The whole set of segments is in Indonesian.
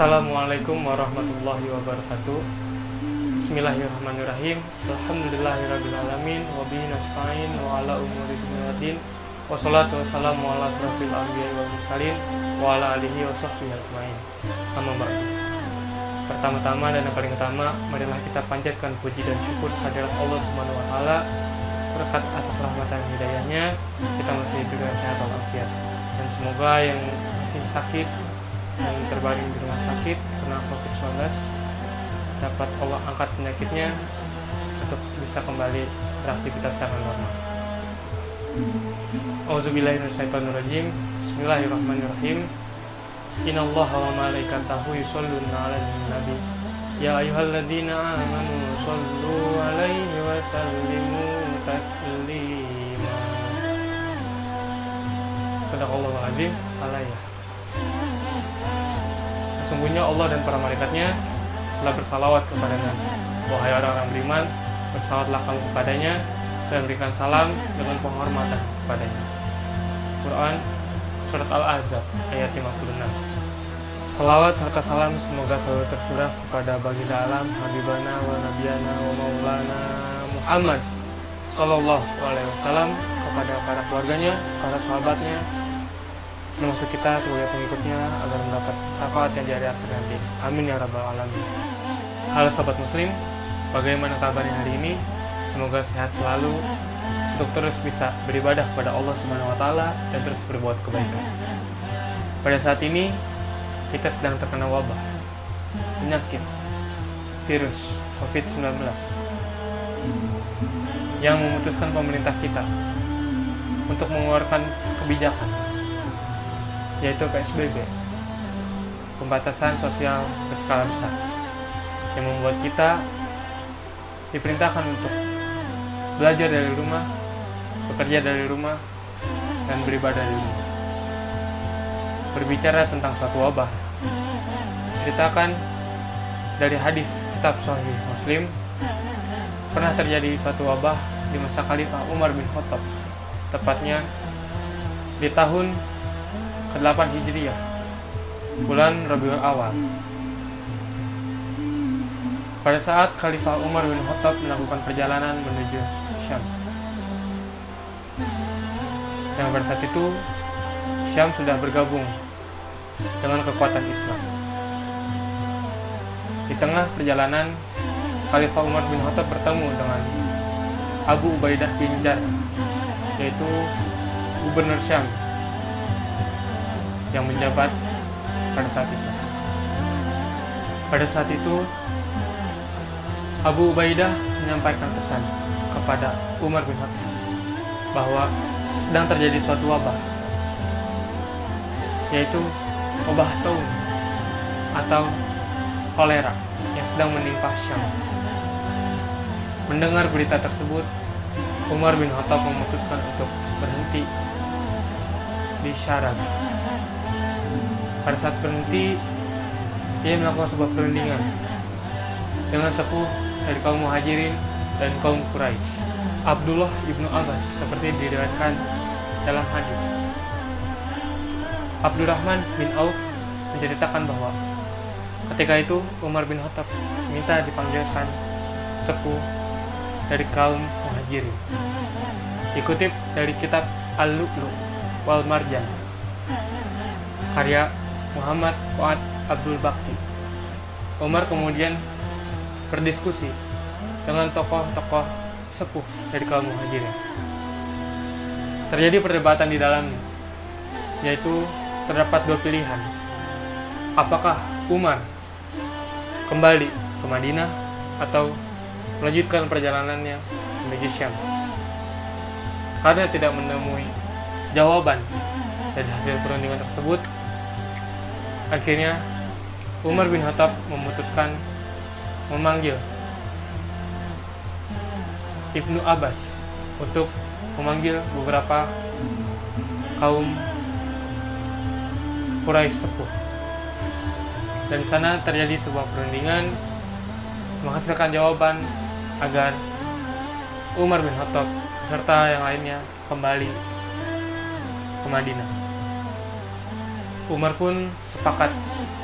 Assalamualaikum warahmatullahi wabarakatuh. Bismillahirrahmanirrahim. Alhamdulillahirrabbilalamin. Wabihi nasta'in wa ala umuri dunya waddin. Wassalatu wassalamu ala asrofil anbiya'i wal mursalin wa ala alihi wa sahbihi ajmain. Amma ba'du. Pertama-tama dan yang paling utama, marilah kita panjatkan puji dan syukur kehadirat Allah Subhanahu wa taala. Berkat atas rahmat dan hidayahnya kita masih hidup dengan sehat walafiat. Dan semoga yang masih sakit dan terbaring di rumah sakit karena COVID-19 dapat Allah angkat penyakitnya untuk bisa kembali beraktivitas secara normal. Auzubillahi minasyaitonirrajim. Bismillahirrahmanirrahim. Innallaha wa malaikatahu yusholluna 'alan nabi. Ya ayyuhalladzina amanu shollu 'alaihi wa sallimu taslima. Sadaqallahul azim. Alayhi. Sesungguhnya Allah dan para malaikatnya telah bersalawat kepadanya. Wahai orang-orang beriman, bersalawatlah kamu kepadanya dan berikan salam dengan penghormatan kepadanya. Quran Surat Al-Ahzab ayat 56. Salawat serta salam semoga selalu tercurah kepada baginda alam Habibana wa Nabiyana wa Maulana Muhammad Sallallahu Alaihi Wasallam, kepada para keluarganya, para sahabatnya, termasuk kita sebagai pengikutnya agar mendapat syafaat yang di hari akhir nanti. Amin ya rabbal alamin. Halo sobat muslim, bagaimana kabarnya hari ini? Semoga sehat selalu untuk terus bisa beribadah kepada Allah Subhanahu wa taala dan terus berbuat kebaikan. Pada saat ini kita sedang terkena wabah, penyakit virus COVID-19 yang memutuskan pemerintah kita untuk mengeluarkan kebijakan, yaitu PSBB, pembatasan sosial berskala besar, yang membuat kita diperintahkan untuk belajar dari rumah, bekerja dari rumah, dan beribadah dari rumah. Berbicara tentang suatu wabah, ceritakan dari hadis kitab Sahih Muslim, pernah terjadi suatu wabah di masa Khalifah Umar bin Khattab, tepatnya di tahun ke-8 Hijriah, bulan Rabiul Awal. Pada saat Khalifah Umar bin Khattab melakukan perjalanan menuju Syam, yang pada saat itu Syam sudah bergabung dengan kekuatan Islam. Di tengah perjalanan, Khalifah Umar bin Khattab bertemu dengan Abu Ubaidah bin Jarrah, yaitu gubernur Syam yang menjabat pada saat itu. Pada saat itu Abu Ubaidah menyampaikan pesan kepada Umar bin Khattab bahwa sedang terjadi suatu wabah, yaitu wabah taun atau kolera yang sedang menimpa Syam. Mendengar berita tersebut, Umar bin Khattab memutuskan untuk berhenti di syarat. Pada saat berhenti, ia melakukan sebuah perundingan dengan sepuh dari kaum Muhajirin dan kaum Quraisy, Abdullah ibnu Abbas, seperti diriwayatkan dalam hadis. Abdurrahman bin Auf menceritakan bahwa ketika itu Umar bin Khattab minta dipanggilkan sepuh dari kaum Muhajirin. Dikutip dari kitab Al-Lu'lu' wal Marjan karya Muhammad Fuad Abdul Bakti, Umar kemudian berdiskusi dengan tokoh-tokoh sepuh dari kaum Muhajirin. Terjadi perdebatan di dalamnya, yaitu terdapat dua pilihan. Apakah Umar kembali ke Madinah atau melanjutkan perjalanannya menuju Syam? Karena tidak menemui jawaban dari hasil perundingan tersebut, akhirnya Umar bin Khattab memutuskan memanggil Ibnu Abbas untuk memanggil beberapa kaum Quraisy sepuh. Dan di sana terjadi sebuah perundingan menghasilkan jawaban agar Umar bin Khattab serta yang lainnya kembali ke Madinah. Umar pun sepakat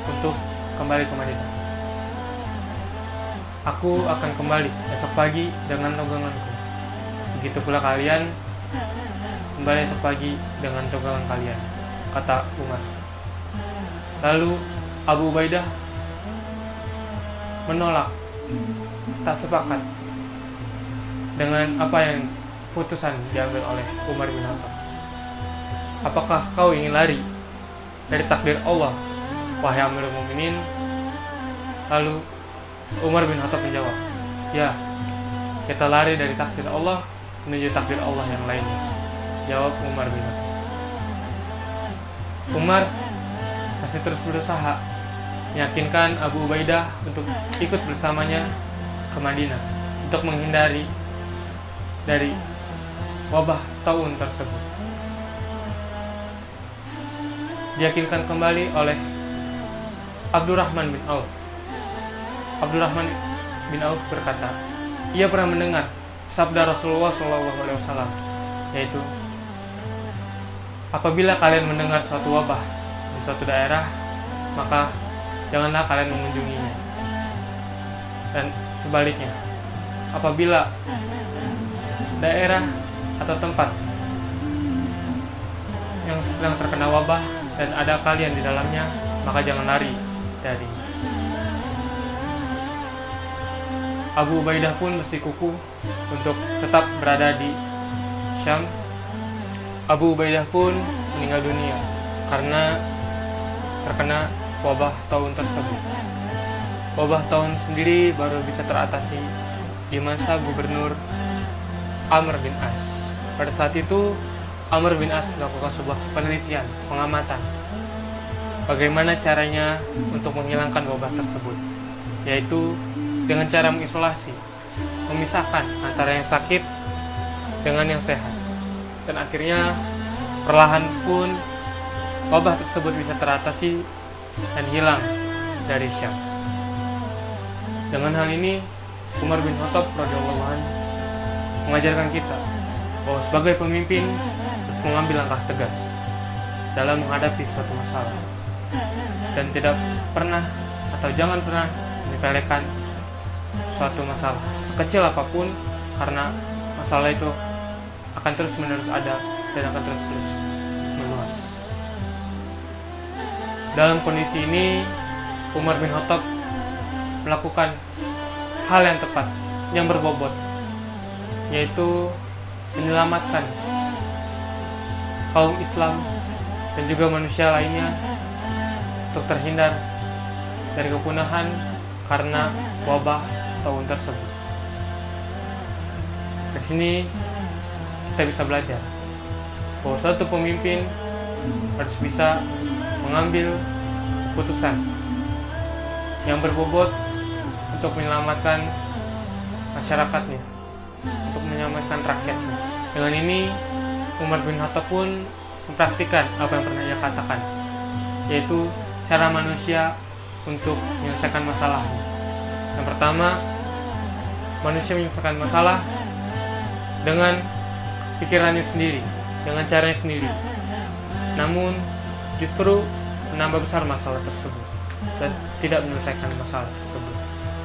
untuk kembali ke Madinah. Aku akan kembali esok pagi dengan tungganganku. Begitu pula kalian kembali esok pagi dengan tunggangan kalian, kata Umar. Lalu Abu Ubaidah menolak, tak sepakat dengan apa yang putusan diambil oleh Umar bin Khattab. Apakah kau ingin lari dari takdir Allah, wahai Amirul Mukminin? Lalu Umar bin Khattab menjawab, ya, kita lari dari takdir Allah menuju takdir Allah yang lainnya, jawab Umar bin Khattab. Umar masih terus berusaha meyakinkan Abu Ubaidah untuk ikut bersamanya ke Madinah untuk menghindari dari wabah taun tersebut. Diyakinkan kembali oleh Abdurrahman bin Auf. Abdurrahman bin Auf berkata, ia pernah mendengar sabda Rasulullah SAW, yaitu, apabila kalian mendengar suatu wabah di suatu daerah, maka janganlah kalian mengunjunginya. Dan sebaliknya, apabila daerah atau tempat yang sedang terkena wabah dan ada kalian di dalamnya, maka jangan lari dari. Abu Ubaidah pun bersikukuh untuk tetap berada di Syam. Abu Ubaidah pun meninggal dunia karena terkena wabah taun tersebut. Wabah taun sendiri baru bisa teratasi di masa Gubernur Amr bin As. Pada saat itu Amr bin As melakukan sebuah penelitian, pengamatan bagaimana caranya untuk menghilangkan wabah tersebut, yaitu dengan cara mengisolasi, memisahkan antara yang sakit dengan yang sehat. Dan akhirnya perlahan pun wabah tersebut bisa teratasi dan hilang dari Syam. Dengan hal ini Umar bin Khattab radhiyallahu anhu mengajarkan kita bahwa sebagai pemimpin harus mengambil langkah tegas dalam menghadapi suatu masalah, dan tidak pernah atau jangan pernah menyepelekan suatu masalah sekecil apapun, karena masalah itu akan terus menerus ada dan akan terus meluas. Dalam kondisi ini Umar bin Khattab melakukan hal yang tepat, yang berbobot, yaitu menyelamatkan kaum Islam dan juga manusia lainnya untuk terhindar dari kepunahan karena wabah tahun tersebut. Dari sini kita bisa belajar bahwa suatu pemimpin harus bisa mengambil keputusan yang berbobot untuk menyelamatkan masyarakatnya, untuk menyelamatkan rakyatnya. Dengan ini Umar bin Khattab pun mempraktikkan apa yang pernah ia katakan, yaitu cara manusia untuk menyelesaikan masalahnya. Yang pertama, manusia menyelesaikan masalah dengan pikirannya sendiri, dengan caranya sendiri, namun justru menambah besar masalah tersebut dan tidak menyelesaikan masalah tersebut.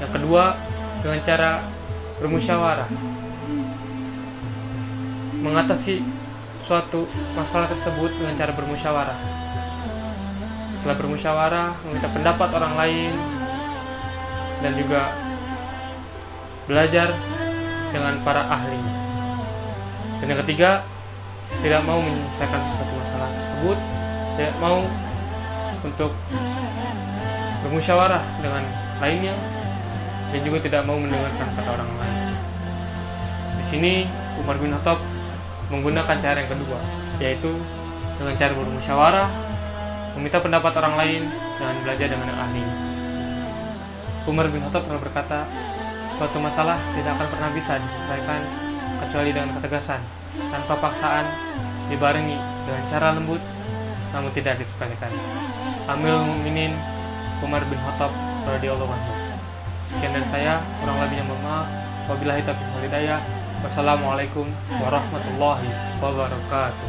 Yang kedua, dengan cara bermusyawarah, mengatasi suatu masalah tersebut dengan cara bermusyawarah. Setelah bermusyawarah, meminta pendapat orang lain dan juga belajar dengan para ahlinya. Dan yang ketiga, tidak mau menyelesaikan suatu masalah tersebut, tidak mau untuk bermusyawarah dengan lainnya, dan juga tidak mau mendengarkan kata orang lain. Di sini Umar bin Khattab menggunakan cara yang kedua, yaitu dengan cara bermusyawarah, meminta pendapat orang lain, dan belajar dengan yang ahlinya. Umar bin Khattab pernah berkata, suatu masalah tidak akan pernah bisa diselesaikan kecuali dengan ketegasan, tanpa paksaan, dibarengi dengan cara lembut, namun tidak disepelekan. Amirul Mukminin Umar bin Khattab radhiyallahu anhu. Sekian dari saya, kurang lebihnya mohon maaf. Wabillahi taufiq wal hidayah. Wassalamualaikum warahmatullahi wabarakatuh.